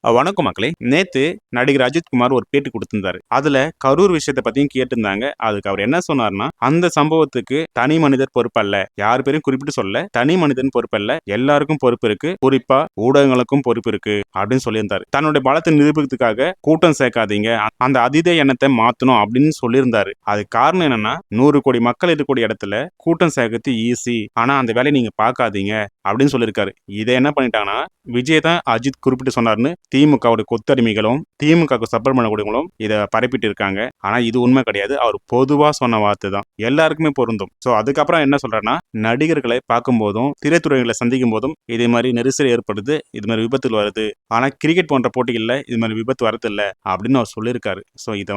வணக்கம் மக்களே. நேத்து நடிகர் அஜித்குமார் ஒரு பேட்டி குடுத்திருந்தாரு. அதுல கரூர் விஷயத்த பத்தியும் கேட்டிருந்தாங்க. அதுக்கு அவர் என்ன சொன்னார்னா, அந்த சம்பவத்துக்கு தனி மனிதர் பொறுப்பல்ல. யார் பேரையும் குறிப்பிட்டு சொல்லல. தனி மனிதன் பொறுப்பல்ல. எல்லாருக்கும் பொறுப்பு இருக்கு. குறிப்பா ஊடகங்களுக்கும் பொறுப்பு இருக்கு அப்படின்னு சொல்லியிருந்தாரு. தன்னுடைய பலத்தை நிரூபிக்கிறதுக்காக கூட்டம் சேர்க்காதீங்க. அந்த அதீத எண்ணத்தை மாத்தணும் அப்படின்னு சொல்லியிருந்தாரு. அதுக்கு காரணம் என்னன்னா, 100 கோடி மக்கள் இருக்கக்கூடிய இடத்துல கூட்டம் சேர்க்கறது ஈஸி. ஆனா அந்த வேலையை நீங்க பார்க்காதீங்க அப்படின்னு சொல்லியிருக்காரு. இதை என்ன பண்ணிட்டாங்கன்னா, விஜய் தான் அஜித் குறிப்பிட்டு சொன்னார்னு திமுகவுடைய கொத்தடிமைகளும் திமுக சப்போர்ட் பண்ணக்கூடியவங்களும் இதை பரப்பிட்டு இருக்காங்க. ஆனா இது உண்மை கிடையாது. அவர் பொதுவா சொன்ன வார்த்தை தான், எல்லாருக்குமே பொருந்தும். சோ அதுக்கப்புறம் என்ன சொல்றேன்னா, நடிகர்களை பார்க்கும் போதும் திரைத்துறைகளை சந்திக்கும் போதும் இதே மாதிரி நெரிசல் ஏற்படுது, இது மாதிரி விபத்துகள் வருது. ஆனா கிரிக்கெட் போன்ற போட்டிகள்ல இது மாதிரி விபத்து வரது இல்லை அப்படின்னு அவர் சொல்லியிருக்காரு. சோ இதை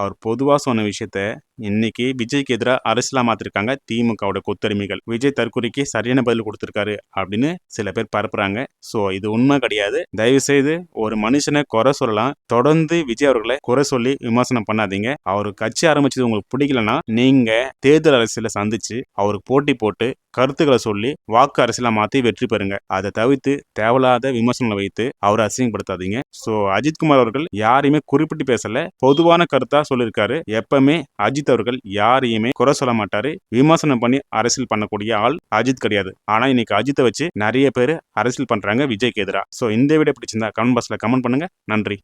அவர் பொதுவா சொன்ன விஷயத்த இன்னைக்கு விஜய்க்கு எதிராக அரசியலா மாத்திருக்காங்க திமுகவோட கொத்தடிமைகள். விஜய் தற்கொலைக்கு சரியான பதில் கொடுத்திருக்காரு அப்படின்னு சில பேர் பரப்புறாங்க. சோ இது உண்மை கிடையாது. தயவு செய்து ஒரு மனுஷனை குறை சொல்லலாம், தொடர்ந்து விஜய் அவர்களை குறை சொல்லி விமர்சனம் பண்ணாதீங்க. அவர் கட்சி ஆரம்பிச்சது உங்களுக்கு பிடிக்கலன்னா நீங்க தேர்தல் அரசியல சந்திச்சு அவருக்கு போட்டி போட்டு கருத்துக்களை சொல்லி வாக்கு அரசியலா மாத்தி வெற்றி பெறுங்க. அதை தவிர்த்து தேவையில்லாத விமர்சனங்களை வைத்து அவரை அசிங்கப்படுத்தாதீங்க. சோ அஜித்குமார் அவர்கள் யாரையுமே குறிப்பிட்டு பேசல, பொதுவான கருத்தா சொல்லியிருக்காரு. எப்பவுமே அஜித் அவர்கள் யாரையுமே குறை சொல்ல மாட்டாரு. விமர்சனம் பண்ணி அரசியல் பண்ணக்கூடிய ஆள் அஜித் கிடையாது. ஆனா இன்னைக்கு அஜித்தை வச்சு நிறைய பேர் அரசியல் பண்றாங்க விஜய்க்கு எதிராக. சோ இந்த வீடியோ பிடிச்சிருந்தா கமெண்ட் பாக்ஸ்ல கமெண்ட் பண்ணுங்க. நன்றி.